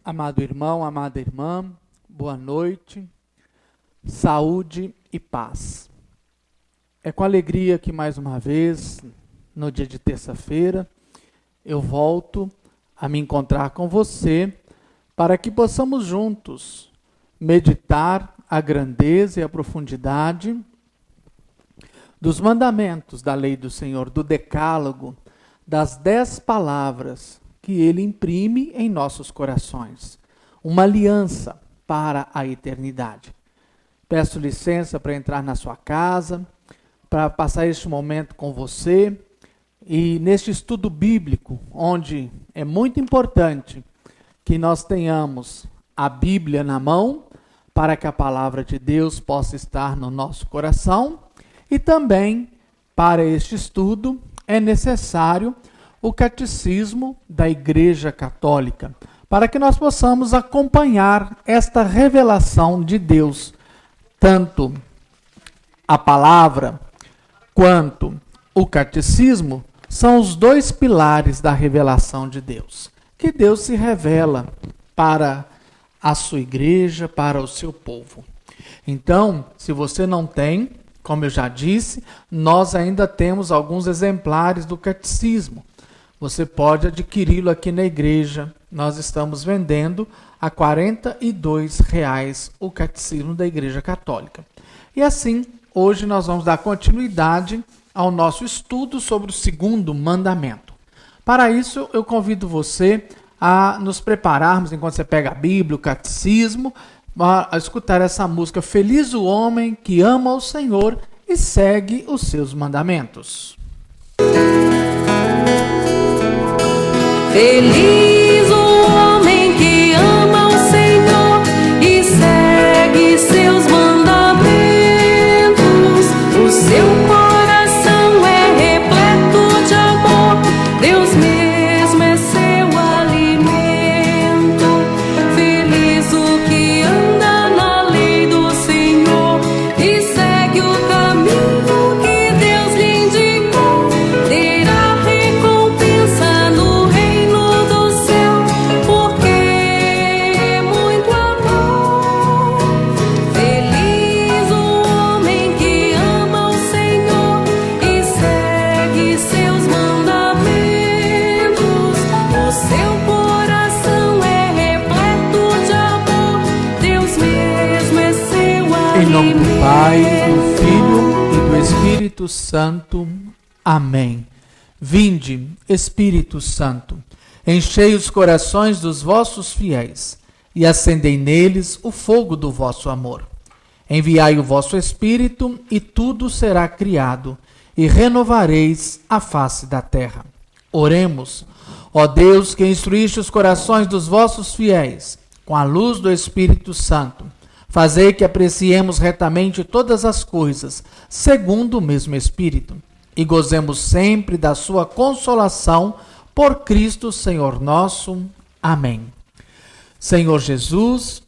Amado irmão, amada irmã, boa noite, saúde e paz. É com alegria que mais uma vez, no dia de terça-feira, eu volto a me encontrar com você para que possamos juntos meditar a grandeza e a profundidade dos mandamentos da lei do Senhor, do decálogo, das 10 palavras que Ele imprime em nossos corações. Uma aliança para a eternidade. Peço licença para entrar na sua casa, para passar este momento com você e neste estudo bíblico, onde é muito importante que nós tenhamos a Bíblia na mão, para que a palavra de Deus possa estar no nosso coração, e também, para este estudo, é necessário o catecismo da Igreja Católica, para que nós possamos acompanhar esta revelação de Deus, tanto a palavra quanto o catecismo são os dois pilares da revelação de Deus, que Deus se revela para a sua igreja, para o seu povo. Então, se você não tem, como eu já disse, nós ainda temos alguns exemplares do catecismo. Você pode adquiri-lo aqui na igreja. Nós estamos vendendo a R$ 42,00 o catecismo da Igreja Católica. E assim, hoje nós vamos dar continuidade ao nosso estudo sobre o segundo mandamento. Para isso, eu convido você a nos prepararmos, enquanto você pega a Bíblia, o catecismo, a escutar essa música Feliz o homem que ama o Senhor e segue os seus mandamentos. Feliz o homem que ama o Senhor e segue seus mandamentos. O seu coração é repleto de amor, Deus mesmo é seu alimento. Feliz o que anda na lei do Senhor e segue o caminho que Deus lhe indicou. Terá recompensa no reino do céu, porque é muito amor. Feliz o homem que ama o Senhor e segue seus mandamentos. O seu coração é repleto de amor, Deus mesmo é seu alimento. Em nome do Pai, do Filho e do Espírito Santo. Amém. Vinde, Espírito Santo, enchei os corações dos vossos fiéis e acendei neles o fogo do vosso amor. Enviai o vosso Espírito e tudo será criado e renovareis a face da terra. Oremos. Ó Deus, que instruíste os corações dos vossos fiéis com a luz do Espírito Santo, fazei que apreciemos retamente todas as coisas, segundo o mesmo Espírito, e gozemos sempre da sua consolação, por Cristo Senhor nosso. Amém. Senhor Jesus,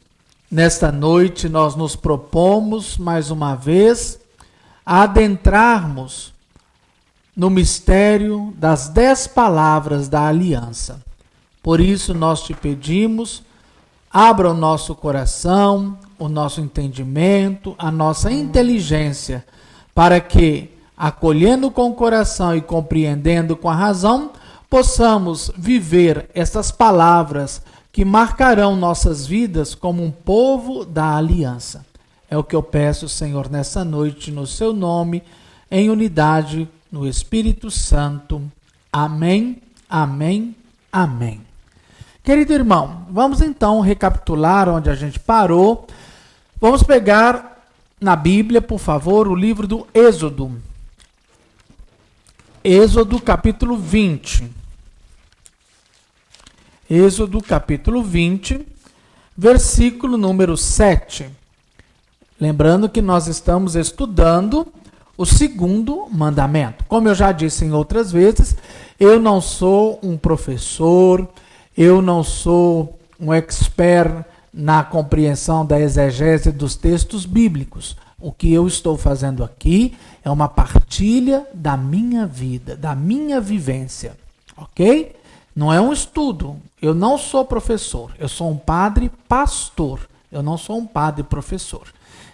nesta noite nós nos propomos, mais uma vez, a adentrarmos no mistério das 10 palavras da aliança. Por isso nós te pedimos, abra o nosso coração, o nosso entendimento, a nossa inteligência, para que, acolhendo com o coração e compreendendo com a razão, possamos viver essas palavras que marcarão nossas vidas como um povo da aliança. É o que eu peço, Senhor, nessa noite, no seu nome, em unidade no Espírito Santo. Amém, amém, amém. Querido irmão, vamos então recapitular onde a gente parou. Vamos pegar na Bíblia, por favor, o livro do Êxodo. Êxodo capítulo 20. Êxodo capítulo 20, versículo número 7. Lembrando que nós estamos estudando o segundo mandamento. Como eu já disse em outras vezes, eu não sou um professor, eu não sou um expert na compreensão da exegese dos textos bíblicos. O que eu estou fazendo aqui é uma partilha da minha vida, da minha vivência, ok? Não é um estudo. Eu não sou professor. Eu sou um padre pastor. Eu não sou um padre professor.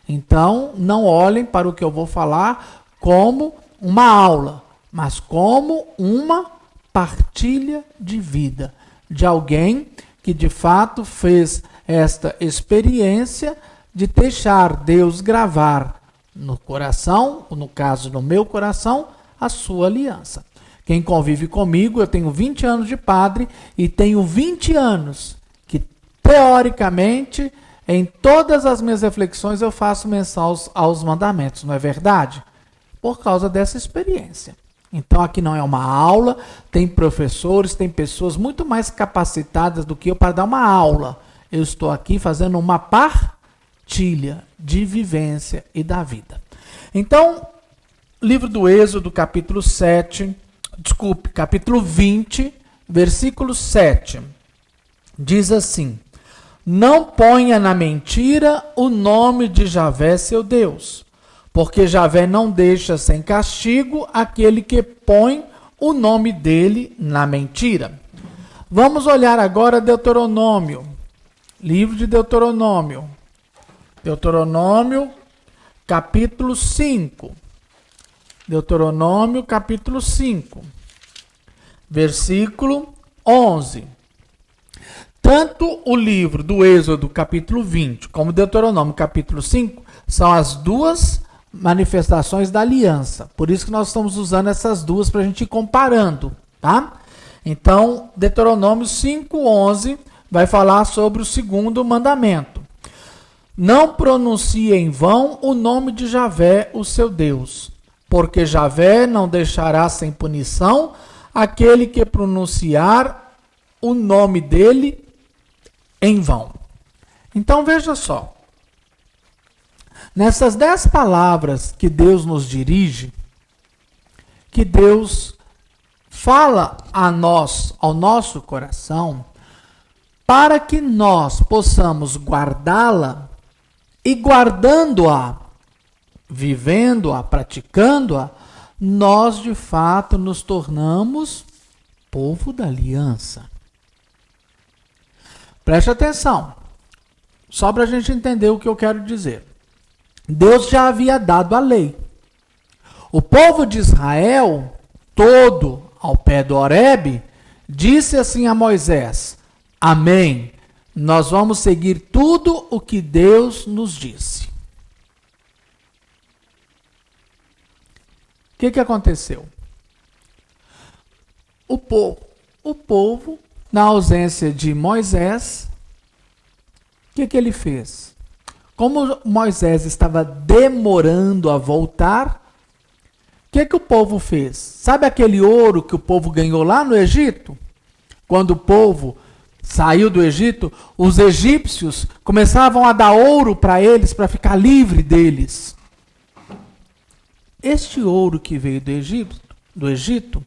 Então, não olhem para o que eu vou falar como uma aula, mas como uma partilha de vida de alguém que de fato fez esta experiência de deixar Deus gravar no coração, no caso no meu coração, a sua aliança. Quem convive comigo, eu tenho 20 anos de padre e tenho 20 anos que, teoricamente, em todas as minhas reflexões eu faço menção aos mandamentos, não é verdade? Por causa dessa experiência. Então aqui não é uma aula, tem professores, tem pessoas muito mais capacitadas do que eu para dar uma aula. Eu estou aqui fazendo uma partilha de vivência e da vida. Então, livro do Êxodo, capítulo 20, versículo 7, diz assim: não ponha na mentira o nome de Javé, seu Deus, porque Javé não deixa sem castigo aquele que põe o nome dele na mentira. Vamos olhar agora Deuteronômio, livro de Deuteronômio, capítulo 5. Deuteronômio, capítulo 5, versículo 11. Tanto o livro do Êxodo, capítulo 20, como Deuteronômio, capítulo 5, são as duas manifestações da aliança. Por isso que nós estamos usando essas duas para a gente ir comparando, tá? Então, Deuteronômio 5:11 vai falar sobre o segundo mandamento. Não pronuncie em vão o nome de Javé, o seu Deus, porque Javé não deixará sem punição aquele que pronunciar o nome dele em vão. Então veja só. Nessas 10 palavras que Deus nos dirige, que Deus fala a nós, ao nosso coração, para que nós possamos guardá-la e guardando-a, vivendo-a, praticando-a, nós de fato nos tornamos povo da aliança. Preste atenção, só para a gente entender o que eu quero dizer. Deus já havia dado a lei. O povo de Israel, todo ao pé do Horebe, disse assim a Moisés: amém, nós vamos seguir tudo o que Deus nos disse. O que aconteceu? O povo, na ausência de Moisés, o que ele fez? Como Moisés estava demorando a voltar, o que o povo fez? Sabe aquele ouro que o povo ganhou lá no Egito? Quando o povo saiu do Egito, os egípcios começavam a dar ouro para eles, para ficar livre deles. Este ouro que veio do Egito,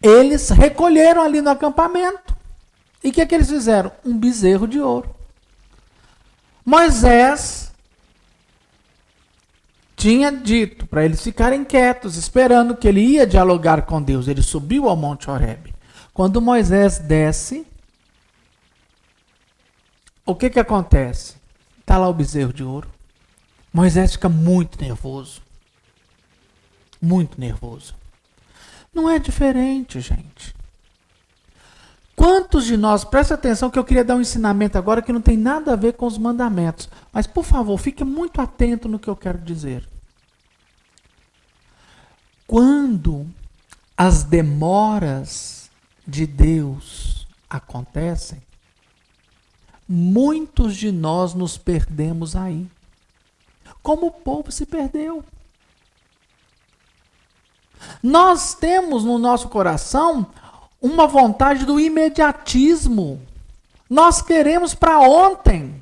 eles recolheram ali no acampamento. E o que eles fizeram? Um bezerro de ouro. Moisés tinha dito para eles ficarem quietos, esperando que ele ia dialogar com Deus. Ele subiu ao Monte Horebe. Quando Moisés desce, o que acontece? Está lá o bezerro de ouro. Moisés fica muito nervoso. Muito nervoso. Não é diferente, gente. Quantos de nós, presta atenção que eu queria dar um ensinamento agora que não tem nada a ver com os mandamentos. Mas, por favor, fique muito atento no que eu quero dizer. Quando as demoras de Deus acontecem, muitos de nós nos perdemos aí. Como o povo se perdeu. Nós temos no nosso coração uma vontade do imediatismo. Nós queremos para ontem.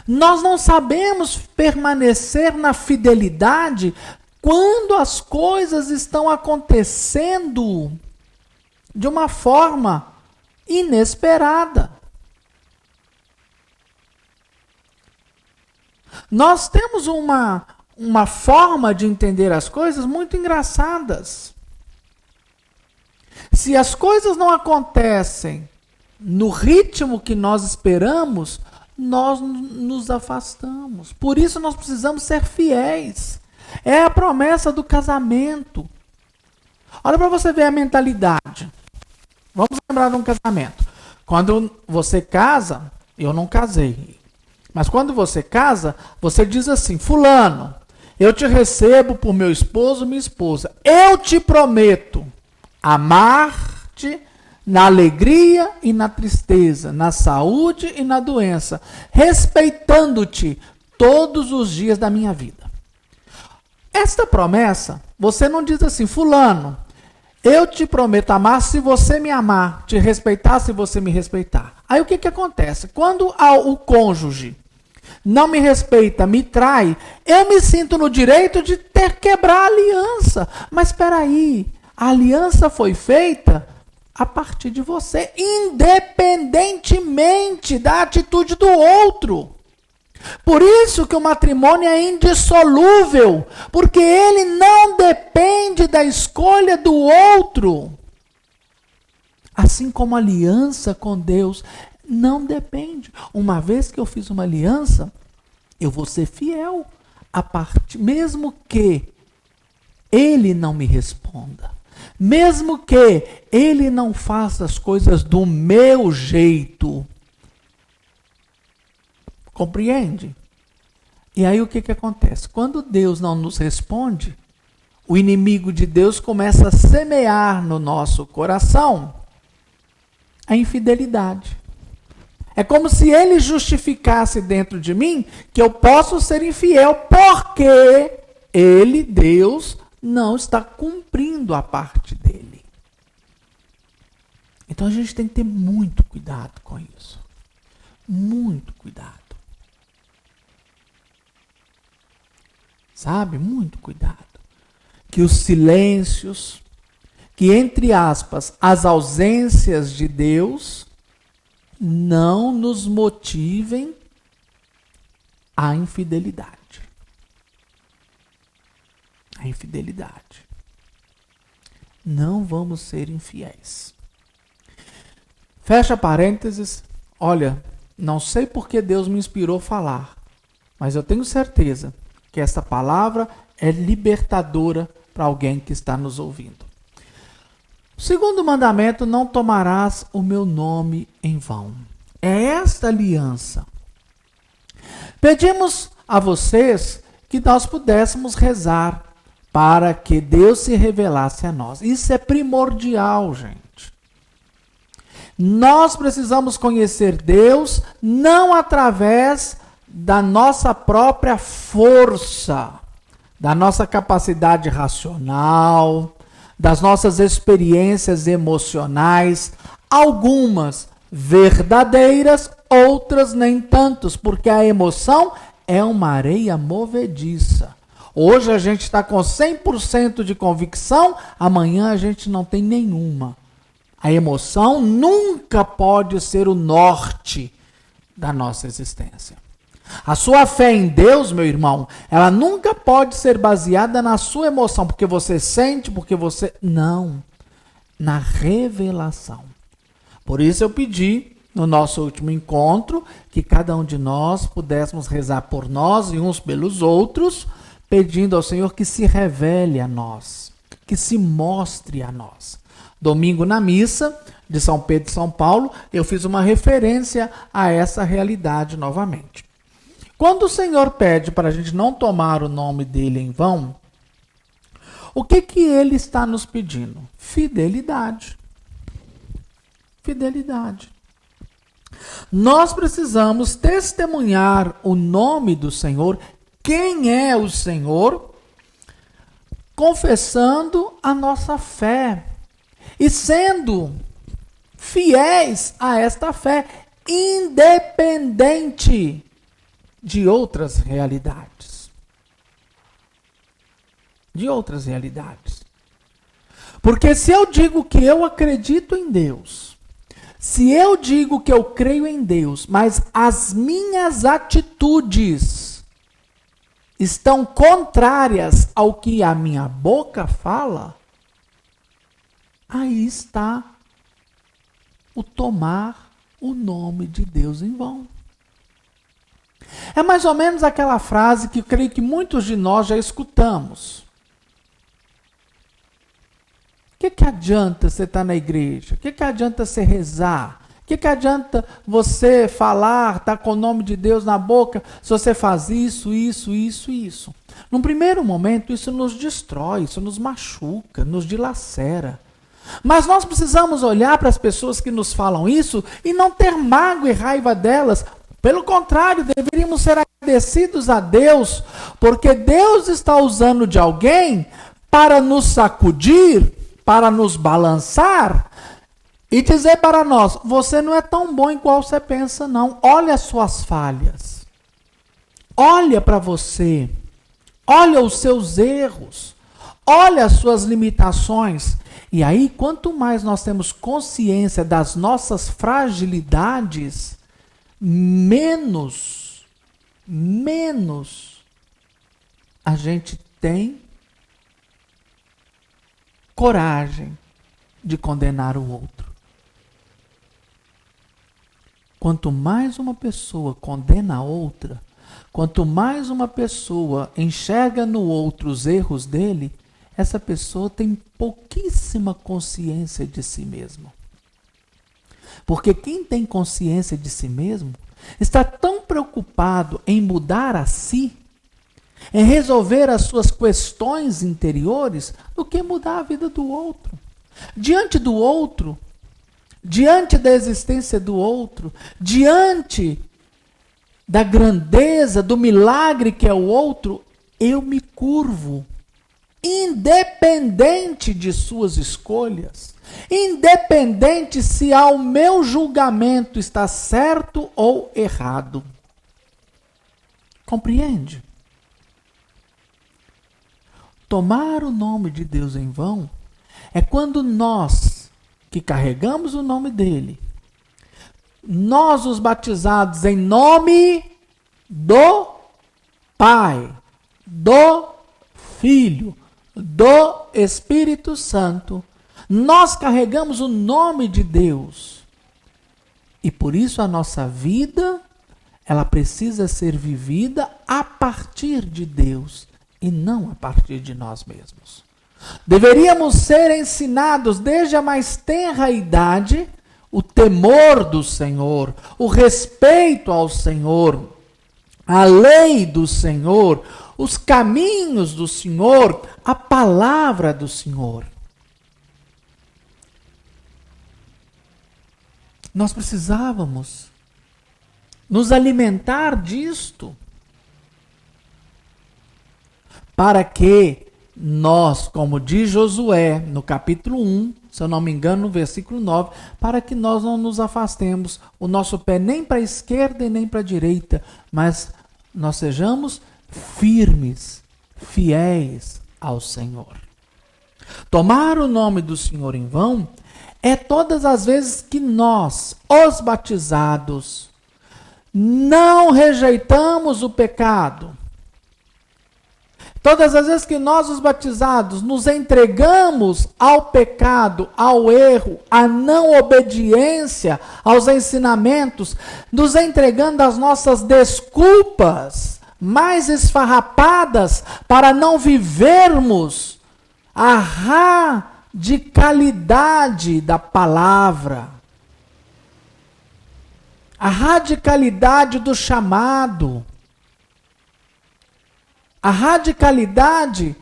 Nós não sabemos permanecer na fidelidade quando as coisas estão acontecendo de uma forma inesperada. Nós temos uma forma de entender as coisas muito engraçadas. Se as coisas não acontecem no ritmo que nós esperamos, nós nos afastamos. Por isso nós precisamos ser fiéis. É a promessa do casamento. Olha para você ver a mentalidade. Vamos lembrar de um casamento. Quando você casa, eu não casei, mas quando você casa, você diz assim: fulano, eu te recebo por meu esposo, minha esposa. Eu te prometo amar-te na alegria e na tristeza, na saúde e na doença, respeitando-te todos os dias da minha vida. Esta promessa, você não diz assim: fulano, eu te prometo amar se você me amar, te respeitar se você me respeitar. Aí o que acontece? Quando o cônjuge não me respeita, me trai, eu me sinto no direito de quebrar a aliança. Mas espera aí, a aliança foi feita a partir de você, independentemente da atitude do outro. Por isso que o matrimônio é indissolúvel, porque ele não depende da escolha do outro. Assim como a aliança com Deus não depende. Uma vez que eu fiz uma aliança, eu vou ser fiel a parte, mesmo que ele não me responda, mesmo que ele não faça as coisas do meu jeito. Compreende? E aí o que acontece? Quando Deus não nos responde, o inimigo de Deus começa a semear no nosso coração a infidelidade. É como se ele justificasse dentro de mim que eu posso ser infiel porque ele, Deus, não está cumprindo a parte dele. Então a gente tem que ter muito cuidado com isso. Muito cuidado. Sabe? Muito cuidado. Que os silêncios, que entre aspas, as ausências de Deus não nos motivem à infidelidade. A infidelidade. Não vamos ser infiéis. Fecha parênteses. Olha, não sei por que Deus me inspirou a falar, mas eu tenho certeza que essa palavra é libertadora para alguém que está nos ouvindo. O segundo mandamento: não tomarás o meu nome em vão. É esta aliança. Pedimos a vocês que nós pudéssemos rezar para que Deus se revelasse a nós. Isso é primordial, gente. Nós precisamos conhecer Deus não através da nossa própria força, da nossa capacidade racional, das nossas experiências emocionais, algumas verdadeiras, outras nem tantos, porque a emoção é uma areia movediça. Hoje a gente está com 100% de convicção, amanhã a gente não tem nenhuma. A emoção nunca pode ser o norte da nossa existência. A sua fé em Deus, meu irmão, ela nunca pode ser baseada na sua emoção, porque você sente, porque você... Não, na revelação. Por isso eu pedi, no nosso último encontro, que cada um de nós pudéssemos rezar por nós e uns pelos outros, pedindo ao Senhor que se revele a nós, que se mostre a nós. Domingo na missa de São Pedro e São Paulo, eu fiz uma referência a essa realidade novamente. Quando o Senhor pede para a gente não tomar o nome dele em vão, o que ele está nos pedindo? Fidelidade. Fidelidade. Nós precisamos testemunhar o nome do Senhor, quem é o Senhor, confessando a nossa fé e sendo fiéis a esta fé, independente de outras realidades. De outras realidades. Porque se eu digo que eu acredito em Deus, se eu digo que eu creio em Deus, mas as minhas atitudes estão contrárias ao que a minha boca fala, Aí está o tomar o nome de Deus em vão. É mais ou menos aquela frase que eu creio que muitos de nós já escutamos. O que adianta você estar na igreja? O que adianta você rezar? O que adianta você falar, estar com o nome de Deus na boca, se você faz isso? Num primeiro momento, isso nos destrói, isso nos machuca, nos dilacera. Mas nós precisamos olhar para as pessoas que nos falam isso e não ter mágoa e raiva delas. Pelo contrário, deveríamos ser agradecidos a Deus, porque Deus está usando de alguém para nos sacudir, para nos balançar e dizer para nós: você não é tão bom igual você pensa, não. Olha as suas falhas. Olha para você. Olha os seus erros. Olha as suas limitações. E aí, quanto mais nós temos consciência das nossas fragilidades, menos a gente tem coragem de condenar o outro. Quanto mais uma pessoa condena a outra, quanto mais uma pessoa enxerga no outro os erros dele, essa pessoa tem pouquíssima consciência de si mesma. Porque quem tem consciência de si mesmo está tão preocupado em mudar a si, em resolver as suas questões interiores, do que mudar a vida do outro. Diante do outro, diante da existência do outro, diante da grandeza, do milagre que é o outro, eu me curvo, independente de suas escolhas, independente se ao meu julgamento está certo ou errado. Compreende? Tomar o nome de Deus em vão é quando nós, que carregamos o nome dele, nós os batizados em nome do Pai, do Filho, do Espírito Santo, nós carregamos o nome de Deus. E por isso a nossa vida, ela precisa ser vivida a partir de Deus e não a partir de nós mesmos. Deveríamos ser ensinados desde a mais tenra idade o temor do Senhor, o respeito ao Senhor, a lei do Senhor, os caminhos do Senhor, a palavra do Senhor. Nós precisávamos nos alimentar disto para que nós, como diz Josué no capítulo 1, se eu não me engano, no versículo 9, para que nós não nos afastemos o nosso pé nem para a esquerda e nem para a direita, mas nós sejamos firmes, fiéis ao Senhor. Tomar o nome do Senhor em vão é todas as vezes que nós, os batizados, não rejeitamos o pecado. Todas as vezes que nós, os batizados, nos entregamos ao pecado, ao erro, à não obediência, aos ensinamentos, nos entregando às nossas desculpas mais esfarrapadas para não vivermos a radicalidade da palavra, a radicalidade do chamado, a radicalidade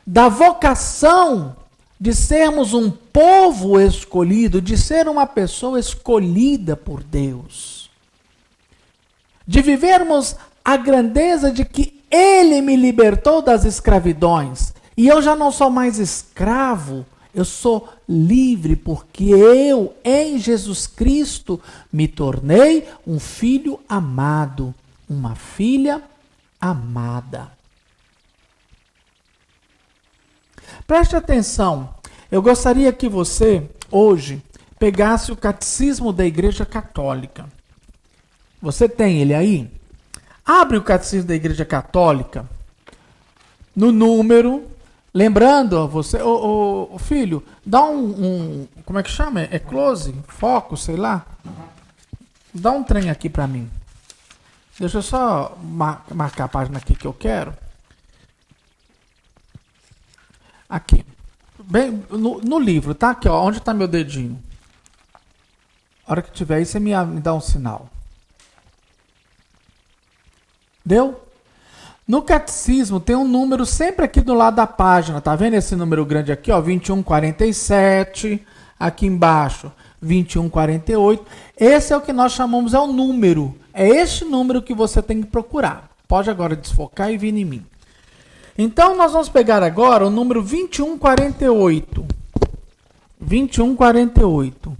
da vocação de sermos um povo escolhido, de ser uma pessoa escolhida por Deus, de vivermos a grandeza de que Ele me libertou das escravidões e eu já não sou mais escravo, eu sou livre porque eu, em Jesus Cristo, me tornei um filho amado, uma filha amada. Preste atenção, eu gostaria que você, hoje, pegasse o Catecismo da Igreja Católica. Você tem ele aí? Abre o Catecismo da Igreja Católica, no número Lembrando a você, ô filho, dá como é que chama? É close? Foco, sei lá. Dá um trem aqui pra mim. Deixa eu só marcar a página aqui que eu quero. Aqui. Bem, no livro, tá? Aqui, ó. Onde tá meu dedinho? A hora que tiver aí, você me dá um sinal. Deu? No catecismo tem um número sempre aqui do lado da página. Tá vendo esse número grande aqui, ó? 2147. Aqui embaixo, 2148. Esse é o que nós chamamos, é o número. É este número que você tem que procurar. Pode agora desfocar e vir em mim. Então, nós vamos pegar agora o número 2148. 2148.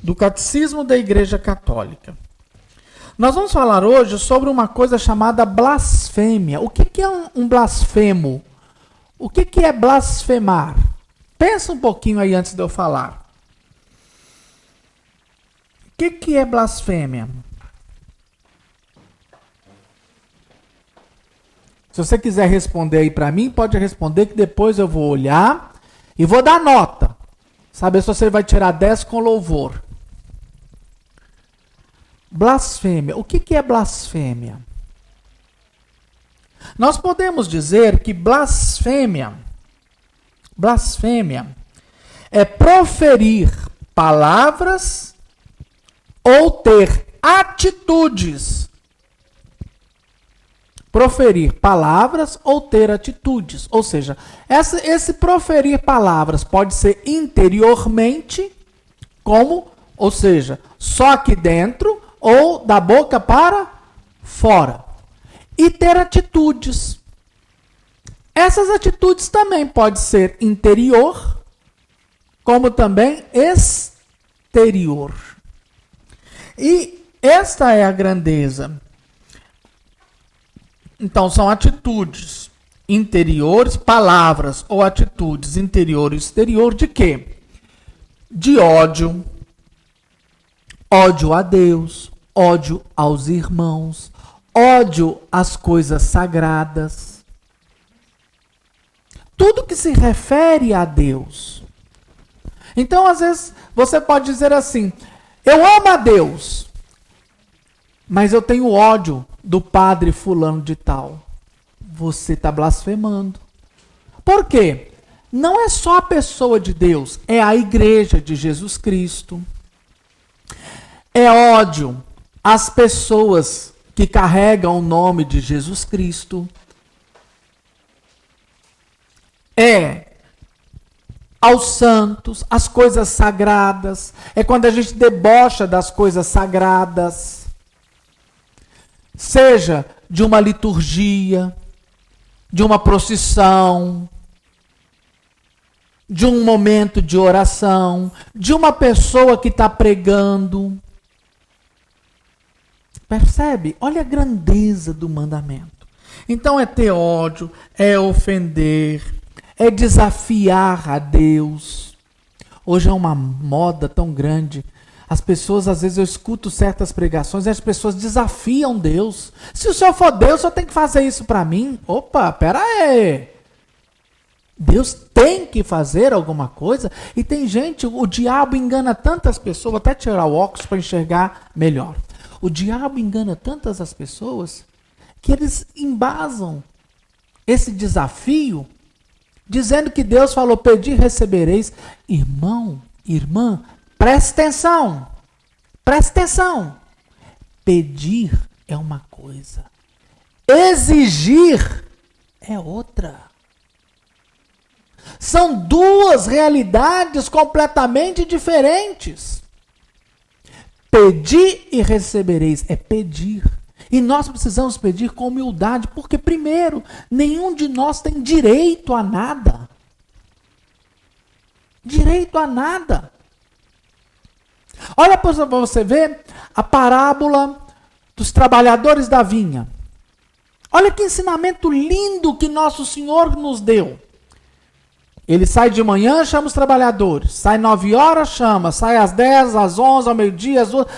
Do Catecismo da Igreja Católica. Nós vamos falar hoje sobre uma coisa chamada blasfêmia. O que é um blasfemo? O que é blasfemar? Pensa um pouquinho aí antes de eu falar. O que é blasfêmia? Se você quiser responder aí para mim, pode responder que depois eu vou olhar e vou dar nota. Saber se você vai tirar 10 com louvor. Blasfêmia. O que é blasfêmia? Nós podemos dizer que blasfêmia é proferir palavras ou ter atitudes. Proferir palavras ou ter atitudes. Ou seja, esse proferir palavras pode ser interiormente, ou seja, só aqui dentro, ou da boca para fora. E ter atitudes. Essas atitudes também podem ser interior, como também exterior. E esta é a grandeza. Então, são atitudes interiores, palavras ou atitudes interior e exterior de quê? De ódio. Ódio a Deus, ódio aos irmãos, ódio às coisas sagradas. Tudo que se refere a Deus. Então, às vezes, você pode dizer assim, eu amo a Deus, mas eu tenho ódio do padre fulano de tal. Você está blasfemando. Por quê? Não é só a pessoa de Deus, é a igreja de Jesus Cristo. É ódio às pessoas que carregam o nome de Jesus Cristo. É aos santos, às coisas sagradas. É quando a gente debocha das coisas sagradas. Seja de uma liturgia, de uma procissão, de um momento de oração, de uma pessoa que está pregando. Percebe? Olha a grandeza do mandamento. Então é ter ódio, é ofender, é desafiar a Deus. Hoje é uma moda tão grande. As pessoas, às vezes eu escuto certas pregações e as pessoas desafiam Deus. Se o Senhor for Deus, o Senhor tem que fazer isso para mim. Opa, pera aí. Deus tem que fazer alguma coisa. E tem gente, o diabo engana tantas pessoas, vou até tirar o óculos para enxergar melhor. O diabo engana tantas as pessoas que eles embasam esse desafio dizendo que Deus falou, pedi e recebereis. Irmão, irmã, preste atenção. Preste atenção. Pedir é uma coisa. Exigir é outra. São duas realidades completamente diferentes. Pedir e recebereis é pedir. E nós precisamos pedir com humildade, porque, primeiro, nenhum de nós tem direito a nada. Direito a nada. Olha para você ver a parábola dos trabalhadores da vinha. Olha que ensinamento lindo que nosso Senhor nos deu. Ele sai de manhã, chama os trabalhadores. Sai 9 horas, chama. Sai às 10, às 11, ao meio-dia, às 12.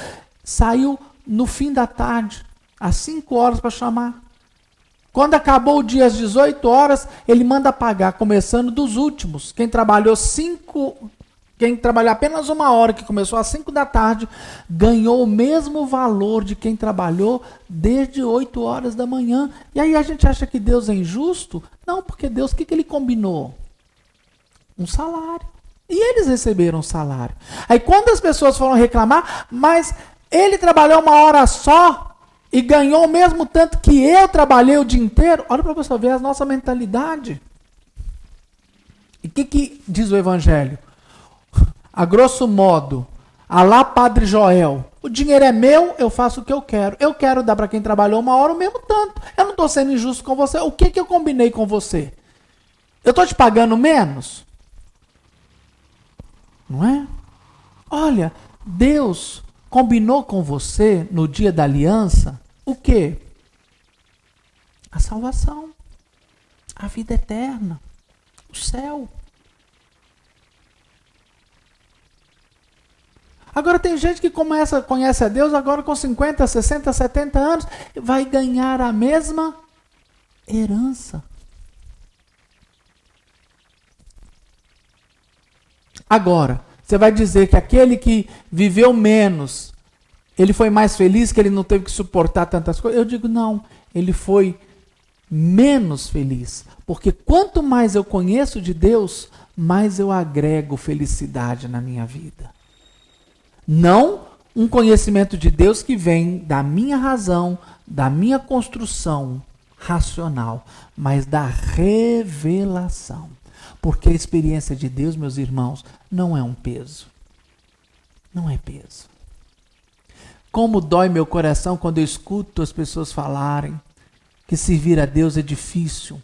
Saiu no fim da tarde, às 5 horas para chamar. Quando acabou o dia às 18 horas, ele manda pagar, começando dos últimos. Quem trabalhou apenas 1 hora, que começou às 5 da tarde, ganhou o mesmo valor de quem trabalhou desde 8 horas da manhã. E aí a gente acha que Deus é injusto? Não, porque Deus, o que ele combinou? Um salário. E eles receberam um salário. Aí quando as pessoas foram reclamar, mas ele trabalhou 1 hora só e ganhou o mesmo tanto que eu trabalhei o dia inteiro. Olha para você ver a nossa mentalidade. E o que diz o Evangelho? A grosso modo, alá Padre Joel, o dinheiro é meu, eu faço o que eu quero. Eu quero dar para quem trabalhou 1 hora o mesmo tanto. Eu não estou sendo injusto com você. O que eu combinei com você? Eu estou te pagando menos? Não é? Olha, Deus combinou com você no dia da aliança o quê? A salvação, a vida eterna, o céu. Agora tem gente que conhece a Deus agora com 50, 60, 70 anos, vai ganhar a mesma herança. Agora, você vai dizer que aquele que viveu menos, ele foi mais feliz, que ele não teve que suportar tantas coisas? Eu digo não, ele foi menos feliz. Porque quanto mais eu conheço de Deus, mais eu agrego felicidade na minha vida. Não um conhecimento de Deus que vem da minha razão, da minha construção racional, mas da revelação. Porque a experiência de Deus, meus irmãos, não é um peso. Não é peso. Como dói meu coração quando eu escuto as pessoas falarem que servir a Deus é difícil.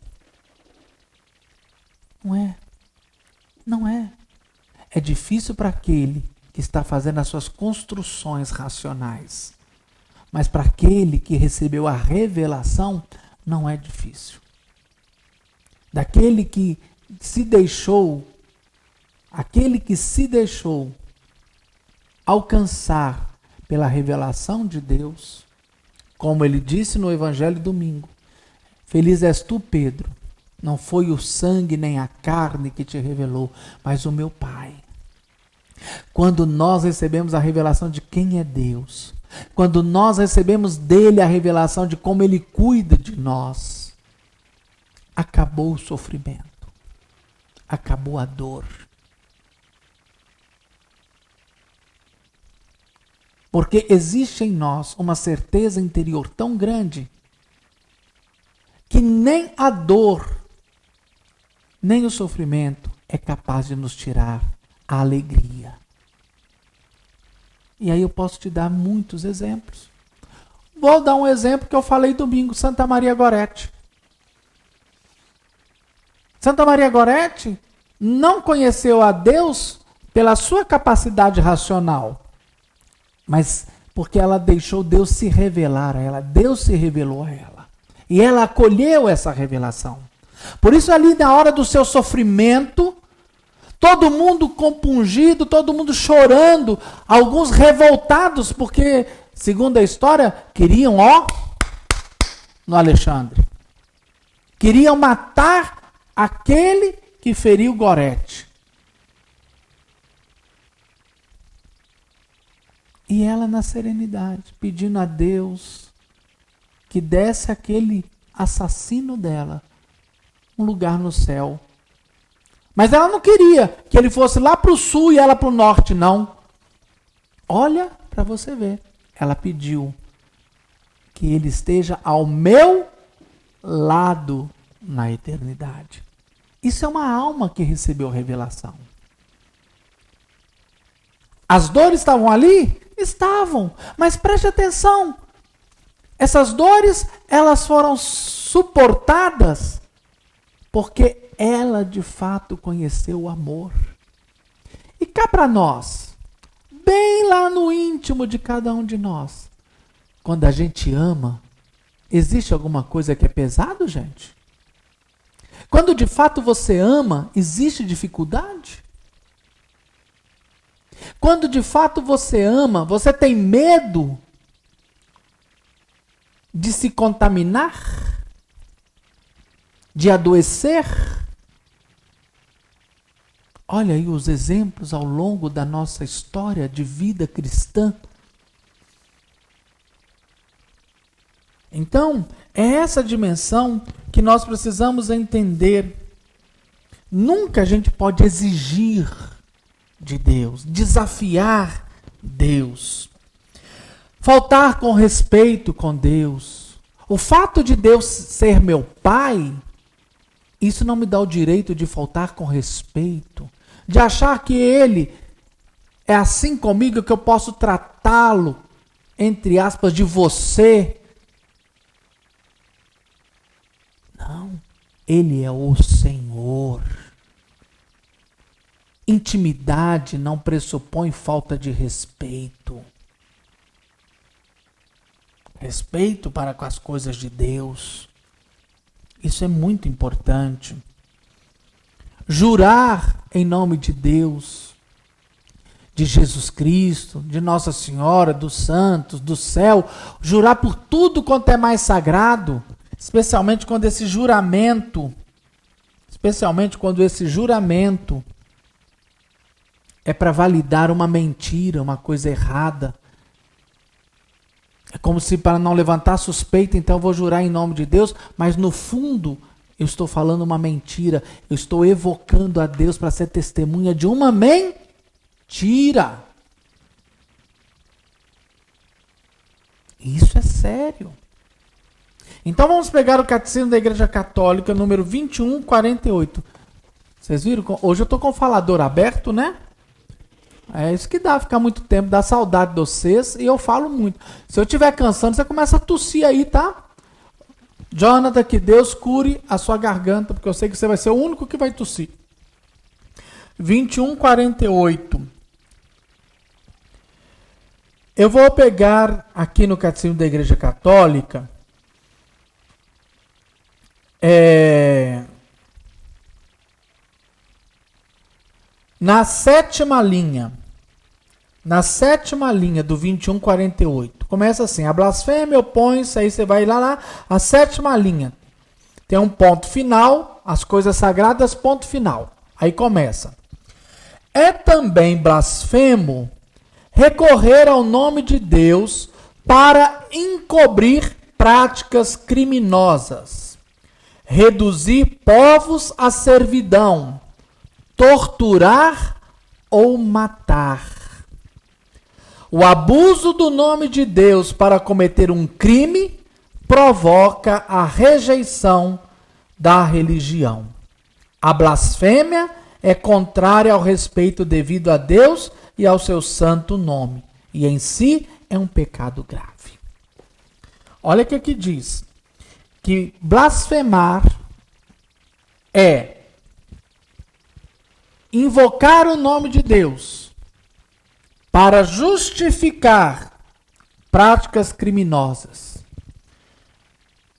Não é. Não é. É difícil para aquele que está fazendo as suas construções racionais. Mas para aquele que recebeu a revelação, não é difícil. Daquele que se deixou, aquele que se deixou alcançar pela revelação de Deus, como ele disse no Evangelho domingo, feliz és tu, Pedro, não foi o sangue nem a carne que te revelou, mas o meu Pai. Quando nós recebemos a revelação de quem é Deus, quando nós recebemos dele a revelação de como ele cuida de nós, acabou o sofrimento. Acabou a dor. Porque existe em nós uma certeza interior tão grande que nem a dor, nem o sofrimento é capaz de nos tirar a alegria. E aí eu posso te dar muitos exemplos. Vou dar um exemplo que eu falei domingo, Santa Maria Gorete. Santa Maria Gorete não conheceu a Deus pela sua capacidade racional, mas porque ela deixou Deus se revelar a ela. Deus se revelou a ela. E ela acolheu essa revelação. Por isso ali na hora do seu sofrimento, todo mundo compungido, todo mundo chorando, alguns revoltados, porque, segundo a história, queriam, no Alexandre. Queriam matar aquele que feriu Gorete. E ela na serenidade, pedindo a Deus que desse aquele assassino dela um lugar no céu. Mas ela não queria que ele fosse lá para o sul e ela para o norte, não. Olha para você ver. Ela pediu que ele esteja ao meu lado na eternidade. Isso é uma alma que recebeu revelação. As dores estavam ali? Estavam. Mas preste atenção. Essas dores, elas foram suportadas porque ela de fato conheceu o amor. E cá para nós, bem lá no íntimo de cada um de nós, quando a gente ama, existe alguma coisa que é pesado, gente? Quando de fato você ama, existe dificuldade? Quando de fato você ama, você tem medo de se contaminar? de adoecer. Olha aí os exemplos ao longo da nossa história de vida cristã. Então, é essa dimensão que nós precisamos entender. Nunca a gente pode exigir de Deus, desafiar Deus, faltar com respeito com Deus. O fato de Deus ser meu Pai, isso não me dá o direito de faltar com respeito, de achar que Ele é assim comigo que eu posso tratá-lo, entre aspas, de você. Não, Ele é o Senhor. Intimidade não pressupõe falta de respeito. Respeito para com as coisas de Deus. Isso é muito importante. Jurar em nome de Deus, de Jesus Cristo, de Nossa Senhora, dos santos, do céu, jurar por tudo quanto é mais sagrado, especialmente quando esse juramento é para validar uma mentira, uma coisa errada. É como se para não levantar suspeita, então eu vou jurar em nome de Deus, mas no fundo eu estou falando uma mentira. Eu estou evocando a Deus para ser testemunha de uma mentira. Isso é sério. Então vamos pegar o Catecismo da Igreja Católica, número 2148. Vocês viram? Hoje eu estou com o falador aberto, né? É isso que dá, ficar muito tempo, dá saudade de vocês e eu falo muito. Se eu estiver cansando, você começa a tossir aí, tá? Jonathan, que Deus cure a sua garganta, porque eu sei que você vai ser o único que vai tossir. 2148. Eu vou pegar aqui no Catecismo da Igreja Católica na sétima linha do 2148, começa assim: a blasfêmia opõe-se, aí você vai lá, a sétima linha, tem um ponto final, as coisas sagradas, ponto final, aí começa: é também blasfemo recorrer ao nome de Deus para encobrir práticas criminosas, reduzir povos à servidão, torturar ou matar. O abuso do nome de Deus para cometer um crime provoca a rejeição da religião. A blasfêmia é contrária ao respeito devido a Deus e ao seu santo nome, e em si é um pecado grave. Olha o que aqui diz, que blasfemar é invocar o nome de Deus para justificar práticas criminosas,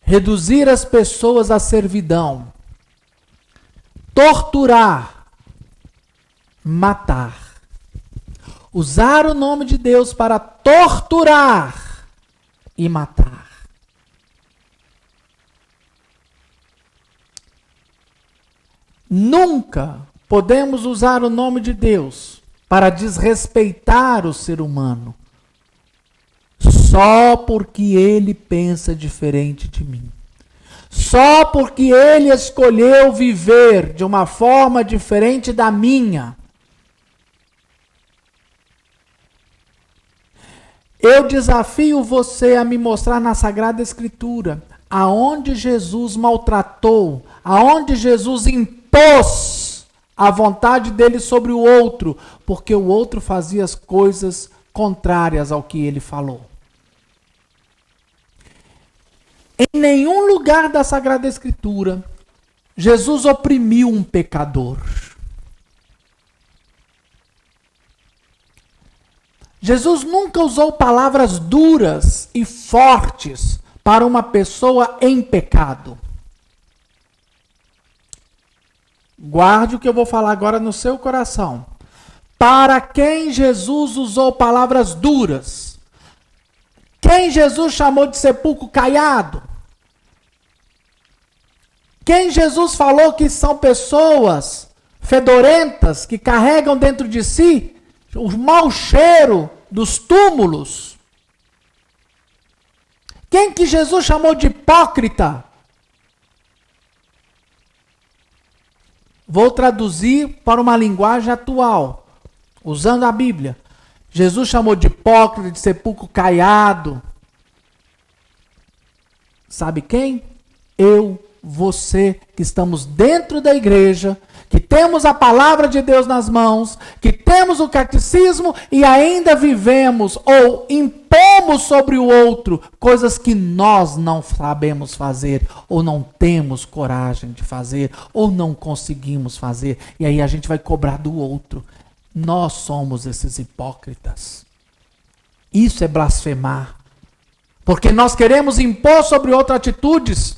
reduzir as pessoas à servidão, torturar, matar. Usar o nome de Deus para torturar e matar. Nunca podemos usar o nome de Deus para desrespeitar o ser humano, só porque ele pensa diferente de mim. Só porque ele escolheu viver de uma forma diferente da minha. Eu desafio você a me mostrar na Sagrada Escritura aonde Jesus maltratou, aonde Jesus impôs a vontade dele sobre o outro, porque o outro fazia as coisas contrárias ao que ele falou. Em nenhum lugar da Sagrada Escritura, Jesus oprimiu um pecador. Jesus nunca usou palavras duras e fortes para uma pessoa em pecado. Guarde o que eu vou falar agora no seu coração. Para quem Jesus usou palavras duras? Quem Jesus chamou de sepulcro caiado? Quem Jesus falou que são pessoas fedorentas, que carregam dentro de si o mau cheiro dos túmulos? Quem que Jesus chamou de hipócrita? Vou traduzir para uma linguagem atual, usando a Bíblia. Jesus chamou de hipócrita, de sepulcro caiado. Sabe quem? Eu, você, que estamos dentro da igreja, que temos a palavra de Deus nas mãos, que temos o catecismo e ainda vivemos ou impomos sobre o outro coisas que nós não sabemos fazer, ou não temos coragem de fazer, ou não conseguimos fazer. E aí a gente vai cobrar do outro. Nós somos esses hipócritas. Isso é blasfemar. Porque nós queremos impor sobre outro atitudes.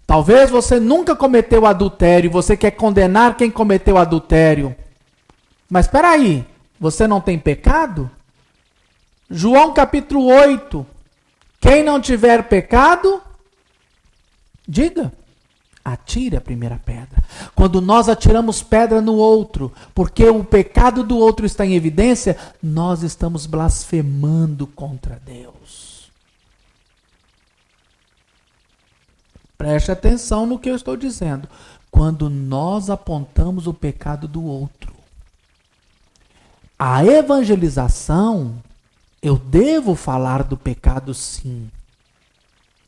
Talvez você nunca cometeu adultério, você quer condenar quem cometeu adultério. Mas espera aí, você não tem pecado? João capítulo 8. Quem não tiver pecado, diga, atire a primeira pedra. Quando nós atiramos pedra no outro, porque o pecado do outro está em evidência, nós estamos blasfemando contra Deus. Preste atenção no que eu estou dizendo. Quando nós apontamos o pecado do outro, a evangelização, eu devo falar do pecado sim.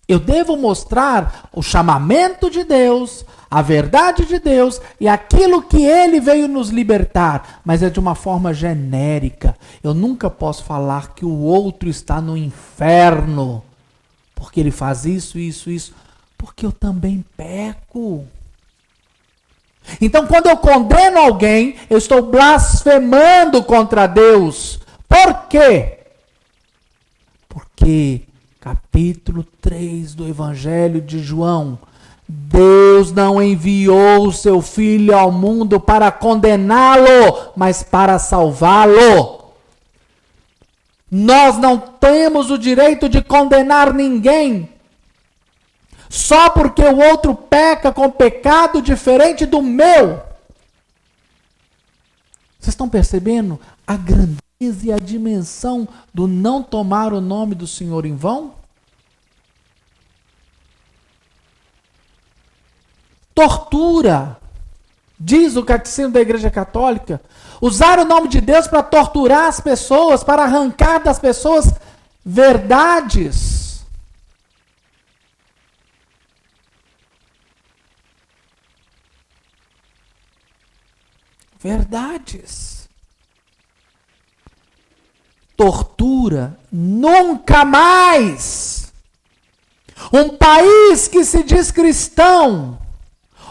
Eu devo mostrar o chamamento de Deus, a verdade de Deus e aquilo que Ele veio nos libertar, mas é de uma forma genérica. Eu nunca posso falar que o outro está no inferno, porque ele faz isso, porque eu também peco. Então, quando eu condeno alguém, eu estou blasfemando contra Deus. Por quê? Porque capítulo 3 do Evangelho de João, Deus não enviou o seu Filho ao mundo para condená-lo, mas para salvá-lo. Nós não temos o direito de condenar ninguém, só porque o outro peca com pecado diferente do meu. Vocês estão percebendo a grandeza e a dimensão do não tomar o nome do Senhor em vão? Tortura, diz o Catecismo da Igreja Católica, usar o nome de Deus para torturar as pessoas, para arrancar das pessoas verdades. Verdades. Tortura, nunca mais. Um país que se diz cristão,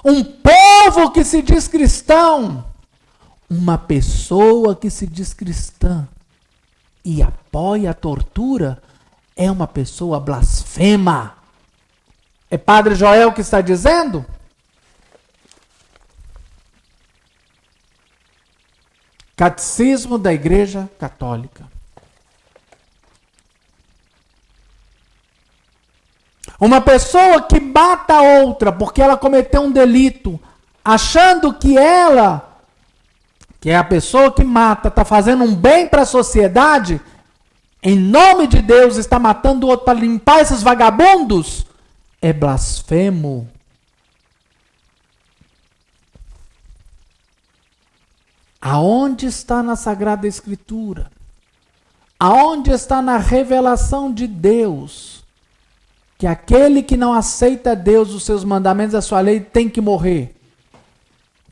um povo que se diz cristão, uma pessoa que se diz cristã e apoia a tortura, é uma pessoa blasfema. É Padre Joel que está dizendo? Catecismo da Igreja Católica. Uma pessoa que mata outra porque ela cometeu um delito, achando que ela, que é a pessoa que mata, está fazendo um bem para a sociedade, em nome de Deus está matando o outro para limpar esses vagabundos, é blasfemo. Aonde está na Sagrada Escritura? Aonde está na revelação de Deus que aquele que não aceita Deus, os seus mandamentos, a sua lei, tem que morrer?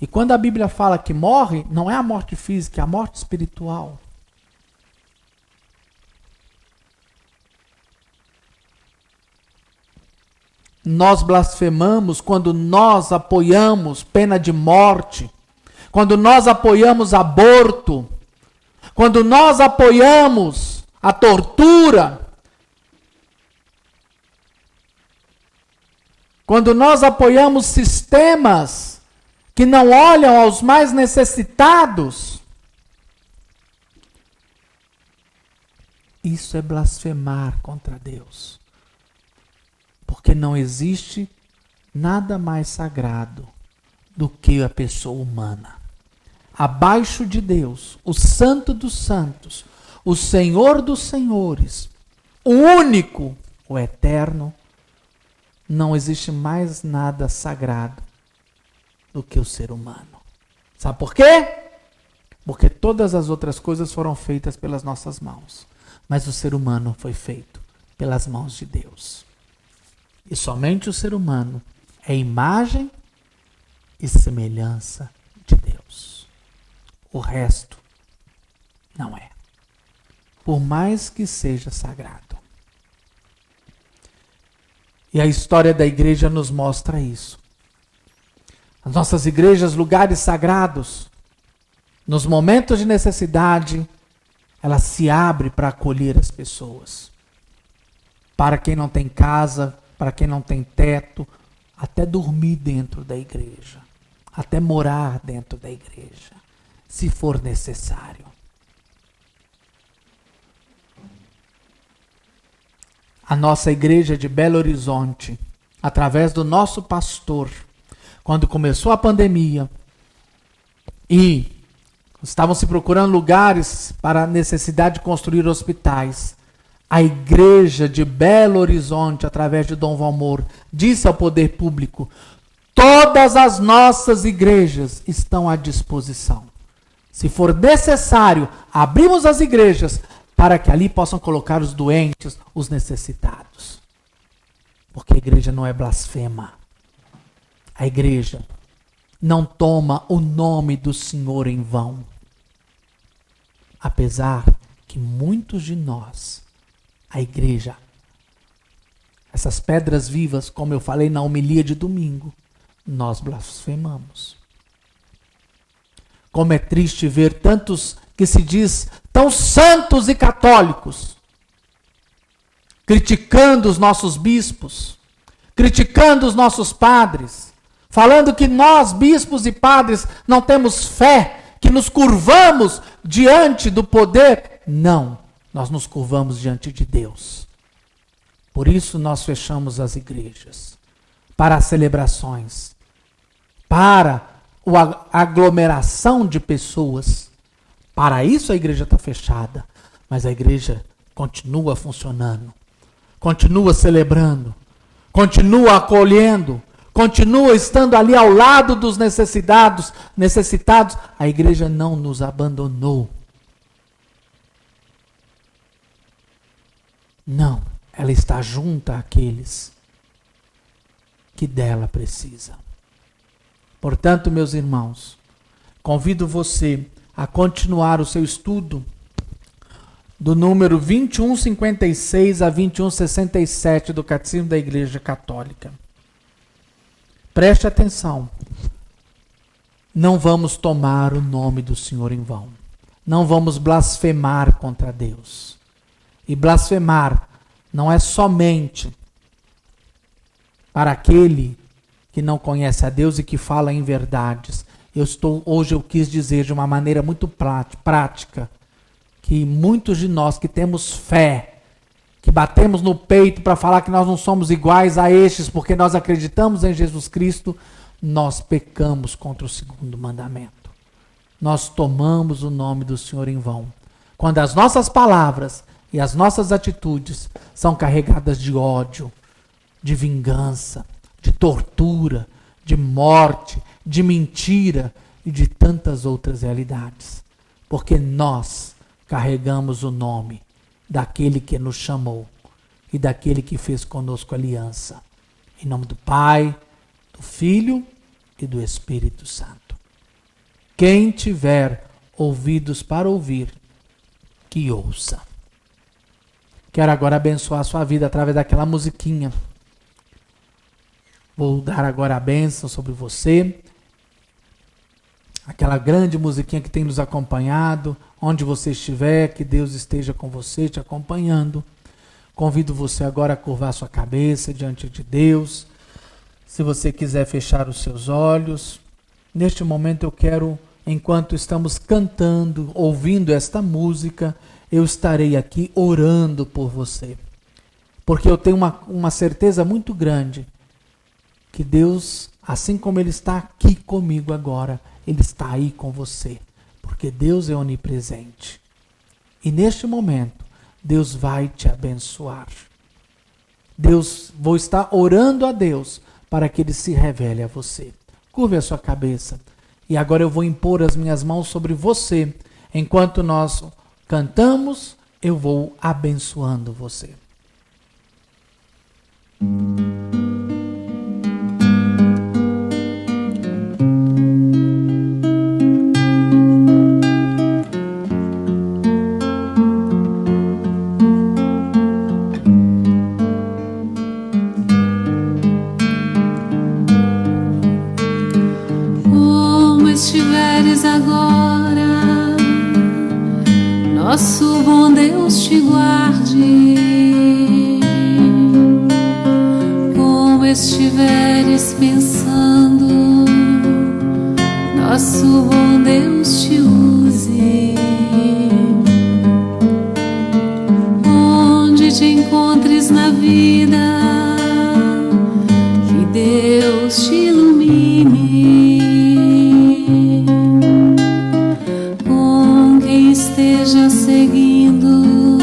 E quando a Bíblia fala que morre, não é a morte física, é a morte espiritual. Nós blasfemamos quando nós apoiamos pena de morte, quando nós apoiamos aborto, quando nós apoiamos a tortura, quando nós apoiamos sistemas que não olham aos mais necessitados. Isso é blasfemar contra Deus. Porque não existe nada mais sagrado do que a pessoa humana. Abaixo de Deus, o Santo dos Santos, o Senhor dos Senhores, o único, o eterno, não existe mais nada sagrado do que o ser humano. Sabe por quê? Porque todas as outras coisas foram feitas pelas nossas mãos, mas o ser humano foi feito pelas mãos de Deus. E somente o ser humano é imagem e semelhança de Deus. O resto não é. Por mais que seja sagrado. E a história da igreja nos mostra isso. As nossas igrejas, lugares sagrados, nos momentos de necessidade, ela se abre para acolher as pessoas. Para quem não tem casa, para quem não tem teto, até dormir dentro da igreja, até morar dentro da igreja, se for necessário. A nossa igreja de Belo Horizonte, através do nosso pastor, quando começou a pandemia e estavam se procurando lugares para a necessidade de construir hospitais, a igreja de Belo Horizonte, através de Dom Valmor, disse ao poder público: todas as nossas igrejas estão à disposição. Se for necessário, abrimos as igrejas para que ali possam colocar os doentes, os necessitados. Porque a igreja não é blasfema. A igreja não toma o nome do Senhor em vão. Apesar que muitos de nós, a igreja, essas pedras vivas, como eu falei na homilia de domingo, nós blasfemamos. Como é triste ver tantos que se diz tão santos e católicos, criticando os nossos bispos, criticando os nossos padres, falando que nós, bispos e padres, não temos fé, que nos curvamos diante do poder. Não, nós nos curvamos diante de Deus. Por isso nós fechamos as igrejas, para as celebrações, para a aglomeração de pessoas. Para isso a igreja está fechada, mas a igreja continua funcionando, continua celebrando, continua acolhendo, continua estando ali ao lado dos necessitados. A igreja não nos abandonou. Não, ela está junto àqueles que dela precisam. Portanto, meus irmãos, convido você a continuar o seu estudo do número 2156 a 2167 do Catecismo da Igreja Católica. Preste atenção. Não vamos tomar o nome do Senhor em vão. Não vamos blasfemar contra Deus. E blasfemar não é somente para aquele que não conhece a Deus e que fala em verdades. Hoje eu quis dizer de uma maneira muito prática que muitos de nós que temos fé, que batemos no peito para falar que nós não somos iguais a estes porque nós acreditamos em Jesus Cristo, nós pecamos contra o segundo mandamento. Nós tomamos o nome do Senhor em vão. Quando as nossas palavras e as nossas atitudes são carregadas de ódio, de vingança, de tortura, de morte, de mentira e de tantas outras realidades. Porque nós carregamos o nome daquele que nos chamou e daquele que fez conosco aliança. Em nome do Pai, do Filho e do Espírito Santo. Quem tiver ouvidos para ouvir, que ouça. Quero agora abençoar a sua vida através daquela musiquinha. Vou dar agora a bênção sobre você. Aquela grande musiquinha que tem nos acompanhado. Onde você estiver, que Deus esteja com você, te acompanhando. Convido você agora a curvar sua cabeça diante de Deus. Se você quiser fechar os seus olhos. Neste momento eu quero, enquanto estamos cantando, ouvindo esta música, eu estarei aqui orando por você. Porque eu tenho uma certeza muito grande que Deus, assim como Ele está aqui comigo agora, Ele está aí com você, porque Deus é onipresente. E neste momento, Deus vai te abençoar. Vou estar orando a Deus para que Ele se revele a você. Curve a sua cabeça. E agora eu vou impor as minhas mãos sobre você. Enquanto nós cantamos, eu vou abençoando você. Agora, nosso bom Deus te guarde, como estiveres pensando, nosso bom Deus te use, onde te encontres na vida, que Deus te ilumine. Esteja seguindo,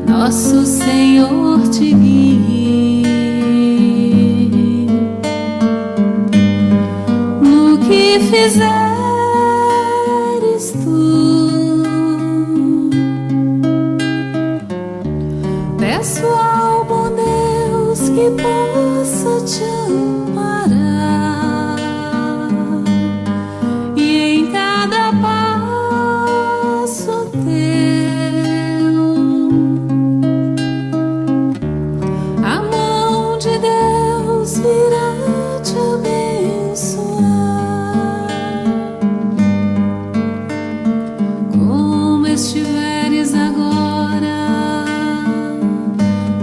nosso Senhor te guie. No que fizeres tu, peço ao bom Deus que possa te amparar, e em cada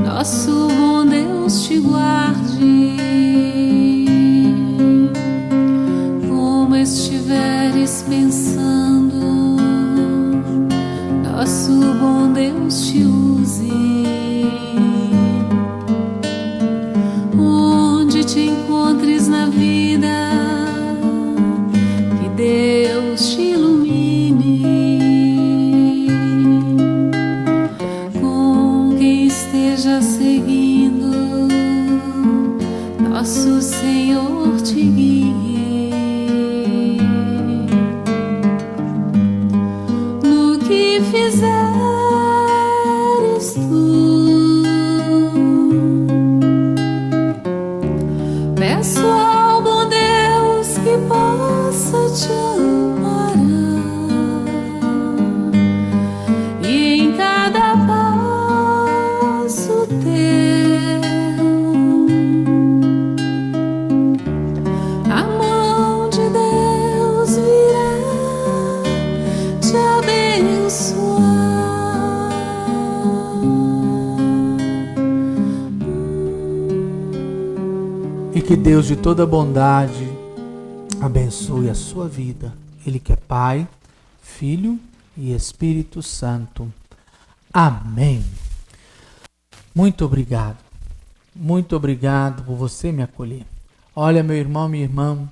nosso bom Deus te guarde, como estiveres pensando, nosso bom Deus te use, onde te encontres na vida, que Deus te ilumine, com quem esteja seguindo, nosso Senhor te guie. No que fizeres tu, peço ao bom Deus que possa te amparar, e em cada passo teu, a mão de Deus virá te abençoar. E que Deus de toda bondade abençoe a sua vida. Ele que é Pai, Filho e Espírito Santo. Amém. Muito obrigado. Muito obrigado por você me acolher. Olha, meu irmão, minha irmã,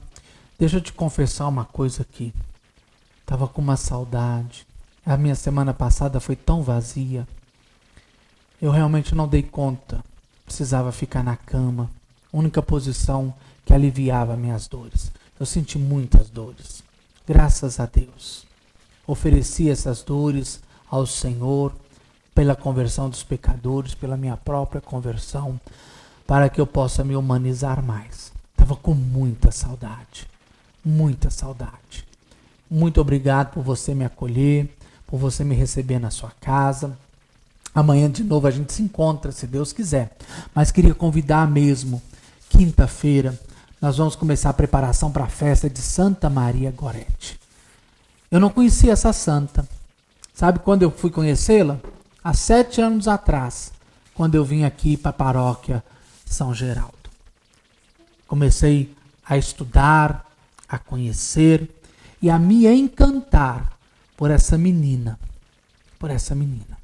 deixa eu te confessar uma coisa aqui. Estava com uma saudade. A minha semana passada foi tão vazia. Eu realmente não dei conta. Precisava ficar na cama. Única posição que aliviava minhas dores. Eu senti muitas dores. Graças a Deus. Ofereci essas dores ao Senhor pela conversão dos pecadores, pela minha própria conversão, para que eu possa me humanizar mais. Estava com muita saudade. Muita saudade. Muito obrigado por você me acolher, por você me receber na sua casa. Amanhã de novo a gente se encontra, se Deus quiser. Mas queria convidar mesmo, quinta-feira, nós vamos começar a preparação para a festa de Santa Maria Gorete. Eu não conhecia essa santa. Sabe quando eu fui conhecê-la? Há 7 anos atrás, quando eu vim aqui para a paróquia São Geraldo. Comecei a estudar, a conhecer e a me encantar por essa menina. Por essa menina.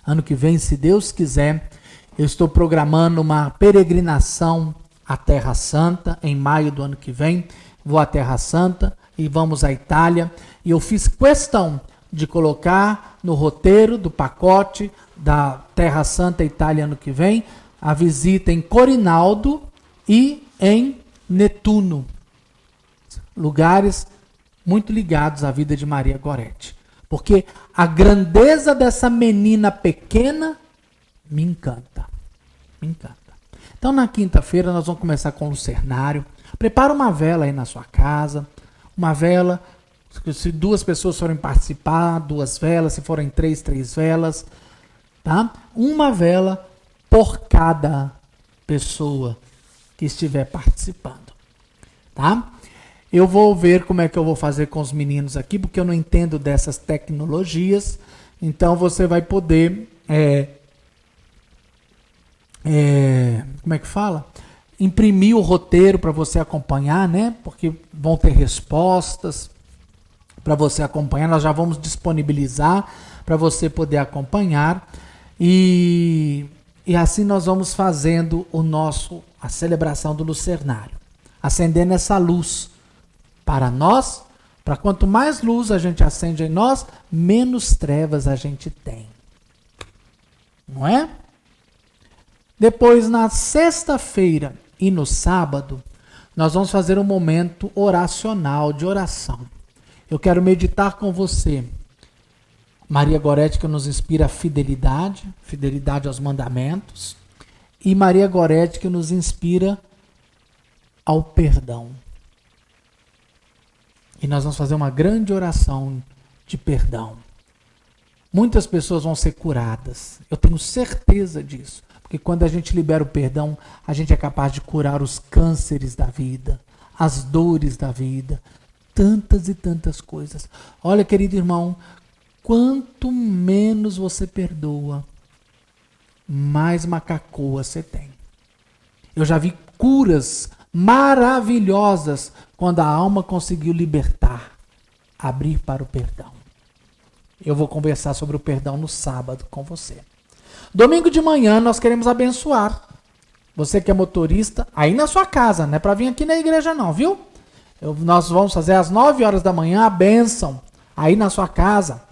Ano que vem, se Deus quiser, eu estou programando uma peregrinação à Terra Santa em maio do ano que vem. Vou à Terra Santa e vamos à Itália. E eu fiz questão de colocar no roteiro do pacote da Terra Santa Itália ano que vem a visita em Corinaldo e em Netuno, lugares muito ligados à vida de Maria Goretti, porque a grandeza dessa menina pequena me encanta, me encanta. Então na quinta-feira nós vamos começar com o lucernário. Prepara uma vela aí na sua casa, uma vela, se 2 pessoas forem participar, 2 velas, se forem 3 velas, tá? Uma vela por cada pessoa que estiver participando, tá? Eu vou ver como é que eu vou fazer com os meninos aqui, porque eu não entendo dessas tecnologias, então você vai poder, como é que fala? Imprimir o roteiro para você acompanhar, né? Porque vão ter respostas para você acompanhar, nós já vamos disponibilizar para você poder acompanhar e assim nós vamos fazendo a celebração do lucernário, acendendo essa luz para nós, para quanto mais luz a gente acende em nós, menos trevas a gente tem, não é? Depois, na sexta-feira e no sábado, nós vamos fazer um momento oracional, de oração. Eu quero meditar com você. Maria Goretti, que nos inspira a fidelidade aos mandamentos. E Maria Goretti, que nos inspira ao perdão. E nós vamos fazer uma grande oração de perdão. Muitas pessoas vão ser curadas. Eu tenho certeza disso. Porque quando a gente libera o perdão, a gente é capaz de curar os cânceres da vida, as dores da vida, tantas e tantas coisas. Olha, querido irmão, quanto menos você perdoa, mais macacoa você tem. Eu já vi curas maravilhosas quando a alma conseguiu libertar, abrir para o perdão. Eu vou conversar sobre o perdão no sábado com você. Domingo de manhã nós queremos abençoar. Você que é motorista, aí na sua casa, não é para vir aqui na igreja não, viu? Nós vamos fazer às 9 horas da manhã a bênção, aí na sua casa.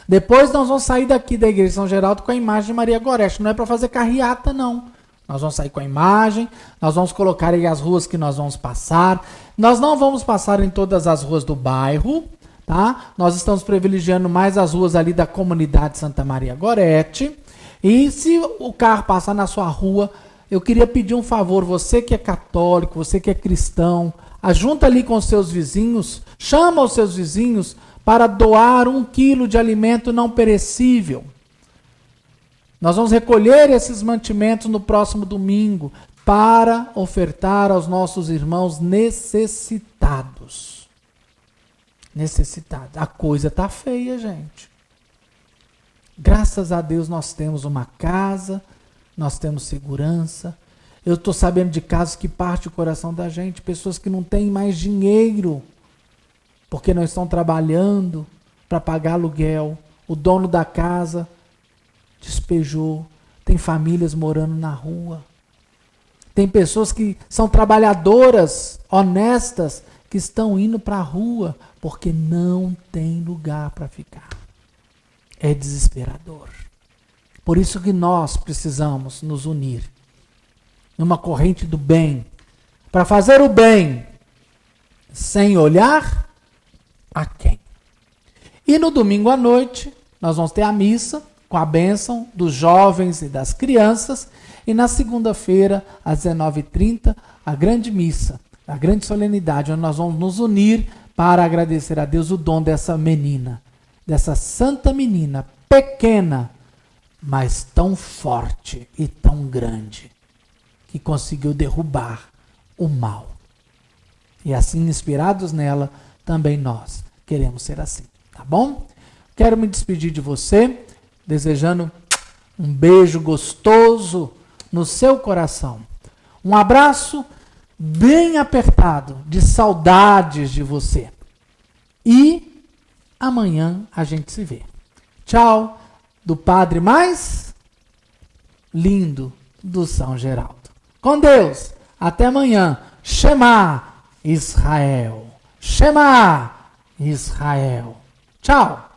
Depois nós vamos sair daqui da igreja de São Geraldo com a imagem de Maria Goretti. Não é para fazer carreata não. Nós vamos sair com a imagem, nós vamos colocar aí as ruas que nós vamos passar. Nós não vamos passar em todas as ruas do bairro, tá? Nós estamos privilegiando mais as ruas ali da comunidade Santa Maria Goretti. E se o carro passar na sua rua, eu queria pedir um favor, você que é católico, você que é cristão, ajunta ali com os seus vizinhos, chama os seus vizinhos para doar 1 quilo de alimento não perecível. Nós vamos recolher esses mantimentos no próximo domingo para ofertar aos nossos irmãos necessitados. Necessitados. A coisa está feia, gente. Graças a Deus nós temos uma casa, nós temos segurança. Eu estou sabendo de casos que parte o coração da gente, pessoas que não têm mais dinheiro, porque não estão trabalhando para pagar aluguel. O dono da casa despejou. Tem famílias morando na rua. Tem pessoas que são trabalhadoras, honestas, que estão indo para a rua porque não tem lugar para ficar. É desesperador. Por isso que nós precisamos nos unir numa corrente do bem, para fazer o bem sem olhar a quem. E no domingo à noite, nós vamos ter a missa com a bênção dos jovens e das crianças, e na segunda-feira, às 19h30, a grande missa, a grande solenidade, onde nós vamos nos unir para agradecer a Deus o dom dessa menina, dessa santa menina, pequena, mas tão forte e tão grande, que conseguiu derrubar o mal. E assim, inspirados nela, também nós queremos ser assim, tá bom? Quero me despedir de você, desejando um beijo gostoso no seu coração. Um abraço bem apertado, de saudades de você. E amanhã a gente se vê. Tchau, do padre mais lindo do São Geraldo. Com Deus! Até amanhã. Shema Israel. Shema Israel. Tchau.